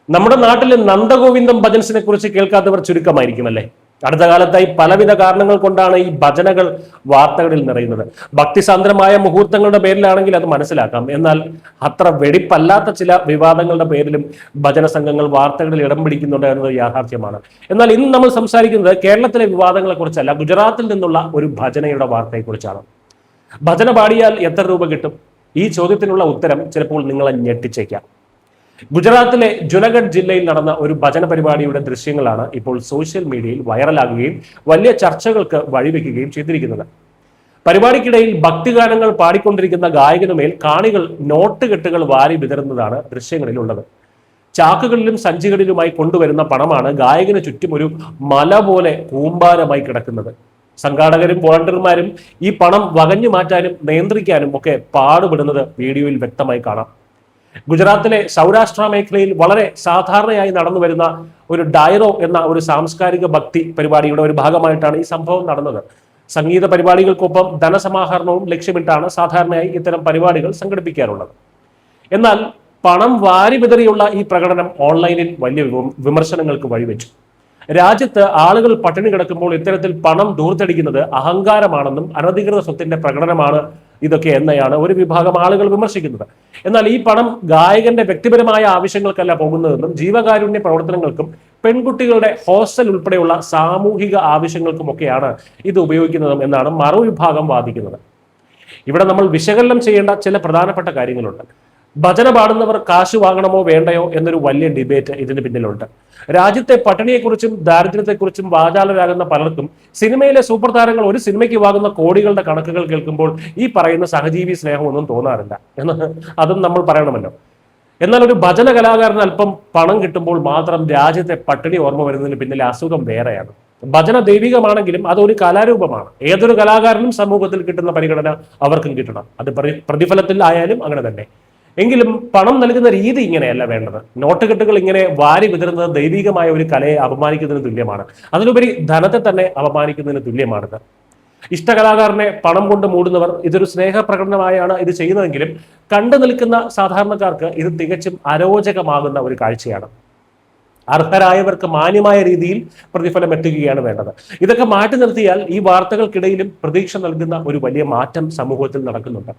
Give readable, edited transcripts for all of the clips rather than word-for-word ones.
നമ്മുടെ നാട്ടിൽ നന്ദഗോവിന്ദം ഭജൻസിനെ കുറിച്ച് കേൾക്കാത്തവർ ചുരുക്കമായിരിക്കും അല്ലേ. അടുത്ത കാലത്തായി പലവിധ കാരണങ്ങൾ കൊണ്ടാണ് ഈ ഭജനകൾ വാർത്തകളിൽ നിറയുന്നത്. ഭക്തിസാന്ദ്രമായ മുഹൂർത്തങ്ങളുടെ പേരിലാണെങ്കിൽ അത് മനസ്സിലാക്കാം. എന്നാൽ അത്ര വെടിപ്പല്ലാത്ത ചില വിവാദങ്ങളുടെ പേരിലും ഭജന സംഘങ്ങൾ വാർത്തകളിൽ ഇടം പിടിക്കുന്നുണ്ട് എന്നത് യാഥാർത്ഥ്യമാണ്. എന്നാൽ ഇന്ന് നമ്മൾ സംസാരിക്കുന്നത് കേരളത്തിലെ വിവാദങ്ങളെ കുറിച്ചല്ല, ഗുജറാത്തിൽ നിന്നുള്ള ഒരു ഭജനയുടെ വാർത്തയെക്കുറിച്ചാണ്. ഭജന പാടിയാൽ എത്ര രൂപ കിട്ടും? ഈ ചോദ്യത്തിനുള്ള ഉത്തരം ചിലപ്പോൾ നിങ്ങളെ ഞെട്ടിച്ചേക്കാം. ഗുജറാത്തിലെ ജുനഗഡ് ജില്ലയിൽ നടന്ന ഒരു ഭജന പരിപാടിയുടെ ദൃശ്യങ്ങളാണ് ഇപ്പോൾ സോഷ്യൽ മീഡിയയിൽ വൈറലാകുകയും വലിയ ചർച്ചകൾക്ക് വഴിവെക്കുകയും ചെയ്തിരിക്കുന്നത്. പരിപാടിക്കിടയിൽ ഭക്തിഗാനങ്ങൾ പാടിക്കൊണ്ടിരിക്കുന്ന ഗായകനുമേൽ കാണികൾ നോട്ടുകെട്ടുകൾ വാരി വിതറുന്നതാണ് ദൃശ്യങ്ങളിലുള്ളത്. ചാക്കുകളിലും സഞ്ചികളിലുമായി കൊണ്ടുവരുന്ന പണമാണ് ഗായകന് ചുറ്റും ഒരു മല പോലെ കൂമ്പാരമായി കിടക്കുന്നത്. സംഘാടകരും വോളണ്ടിയർമാരും ഈ പണം വകഞ്ഞു മാറ്റാനും നിയന്ത്രിക്കാനും ഒക്കെ പാടുപെടുന്നത് വീഡിയോയിൽ വ്യക്തമായി കാണാം. ഗുജറാത്തിലെ സൗരാഷ്ട്ര മേഖലയിൽ വളരെ സാധാരണയായി നടന്നു വരുന്ന ഒരു ഡയറോ എന്ന ഒരു സാംസ്കാരിക ഭക്തി പരിപാടിയുടെ ഒരു ഭാഗമായിട്ടാണ് ഈ സംഭവം നടന്നത്. സംഗീത പരിപാടികൾക്കൊപ്പം ധനസമാഹരണവും ലക്ഷ്യമിട്ടാണ് സാധാരണയായി ഇത്തരം പരിപാടികൾ സംഘടിപ്പിക്കാറുള്ളത്. എന്നാൽ പണം വാരി വിതറിയുള്ള ഈ പ്രകടനം ഓൺലൈനിൽ വലിയ വിമർശനങ്ങൾക്ക് വഴിവെച്ചു. രാജ്യത്ത് ആളുകൾ പട്ടിണി കിടക്കുമ്പോൾ ഇത്തരത്തിൽ പണം ദൂർത്തടിക്കുന്നത് അഹങ്കാരമാണെന്നും അനധികൃത സ്വത്തിന്റെ പ്രകടനമാണ് ഇതൊക്കെ എന്നയാണ് ഒരു വിഭാഗം ആളുകൾ വിമർശിക്കുന്നത്. എന്നാൽ ഈ പണം ഗായകന്റെ വ്യക്തിപരമായ ആവശ്യങ്ങൾക്കല്ല പോകുന്നതെന്നും ജീവകാരുണ്യ പ്രവർത്തനങ്ങൾക്കും പെൺകുട്ടികളുടെ ഹോസ്റ്റൽ ഉൾപ്പെടെയുള്ള സാമൂഹിക ആവശ്യങ്ങൾക്കുമൊക്കെയാണ് ഇത് ഉപയോഗിക്കുന്നതും എന്നാണ് മറുവിഭാഗം വാദിക്കുന്നത്. ഇവിടെ നമ്മൾ വിശകലനം ചെയ്യേണ്ട ചില പ്രധാനപ്പെട്ട കാര്യങ്ങളുണ്ട്. ഭജന പാടുന്നവർ കാശ് വാങ്ങണമോ വേണ്ടയോ എന്നൊരു വലിയ ഡിബേറ്റ് ഇതിന് പിന്നിലുണ്ട്. രാജ്യത്തെ പട്ടിണിയെക്കുറിച്ചും ദാരിദ്ര്യത്തെക്കുറിച്ചും വാചാലരാകുന്ന പലർക്കും സിനിമയിലെ സൂപ്പർ താരങ്ങൾ ഒരു സിനിമയ്ക്ക് വാങ്ങുന്ന കോടികളുടെ കണക്കുകൾ കേൾക്കുമ്പോൾ ഈ പറയുന്ന സഹജീവി സ്നേഹമൊന്നും തോന്നാറില്ല എന്ന് അതും നമ്മൾ പറയണമല്ലോ. എന്നാൽ ഒരു ഭജന കലാകാരന് അല്പം പണം കിട്ടുമ്പോൾ മാത്രം രാജ്യത്തെ പട്ടിണി ഓർമ്മ വരുന്നതിന് പിന്നിലെ അസുഖം വേറെയാണ്. ഭജന ദൈവികമാണെങ്കിലും അതൊരു കലാരൂപമാണ്. ഏതൊരു കലാകാരനും സമൂഹത്തിൽ കിട്ടുന്ന പരിഗണന അവർക്കും കിട്ടണം. അത് പ്രതിഫലത്തിൽ ആയാലും അങ്ങനെ തന്നെ. എങ്കിലും പണം നൽകുന്ന രീതി ഇങ്ങനെയല്ല വേണ്ടത്. നോട്ടുകെട്ടുകൾ ഇങ്ങനെ വാരി വിതറുന്നത് ദൈവികമായ ഒരു കലയെ അപമാനിക്കുന്നതിന് തുല്യമാണ്. അതിലുപരി ധനത്തെ തന്നെ അപമാനിക്കുന്നതിന് തുല്യമാണിത്. ഇഷ്ടകലാകാരനെ പണം കൊണ്ട് മൂടുന്നവർ ഇതൊരു സ്നേഹപ്രകടനമായാണ് ഇത് ചെയ്യുന്നതെങ്കിലും കണ്ടു നിൽക്കുന്ന സാധാരണക്കാർക്ക് ഇത് തികച്ചും അരോചകമാകുന്ന ഒരു കാഴ്ചയാണ്. അർഹരായവർക്ക് മാന്യമായ രീതിയിൽ പ്രതിഫലം എത്തുകയാണ് വേണ്ടത്. ഇതൊക്കെ മാറ്റി നിർത്തിയാൽ ഈ വാർത്തകൾക്കിടയിലും പ്രതീക്ഷ നൽകുന്ന ഒരു വലിയ മാറ്റം സമൂഹത്തിൽ നടക്കുന്നുണ്ട്.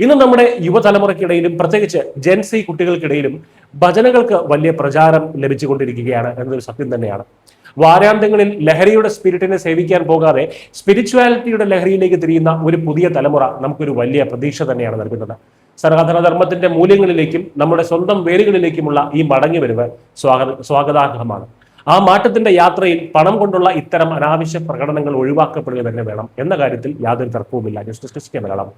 ഇന്ന് നമ്മുടെ യുവതലമുറയ്ക്കിടയിലും പ്രത്യേകിച്ച് ജെൻസി കുട്ടികൾക്കിടയിലും ഭജനകൾക്ക് വലിയ പ്രചാരം ലഭിച്ചുകൊണ്ടിരിക്കുകയാണ് എന്നതൊരു സത്യം തന്നെയാണ്. വാരാന്ത്യങ്ങളിൽ ലഹരിയുടെ സ്പിരിറ്റിനെ സേവിക്കാൻ പോകാതെ സ്പിരിച്വാലിറ്റിയുടെ ലഹരിയിലേക്ക് തിരിയുന്ന ഒരു പുതിയ തലമുറ നമുക്കൊരു വലിയ പ്രതീക്ഷ തന്നെയാണ് നൽകുന്നത്. സനാതനധർമ്മത്തിന്റെ മൂല്യങ്ങളിലേക്കും നമ്മുടെ സ്വന്തം വേരുകളിലേക്കുമുള്ള ഈ മടങ്ങിവരവ് സ്വാഗതാർഹമാണ്. ആ മാറ്റത്തിന്റെ യാത്രയിൽ പണം കൊണ്ടുള്ള ഇത്തരം അനാവശ്യ പ്രകടനങ്ങൾ ഒഴിവാക്കപ്പെടുക തന്നെ വേണം എന്ന കാര്യത്തിൽ യാതൊരു തർക്കവുമില്ല. ജസ്റ്റിസ് മലയാളം.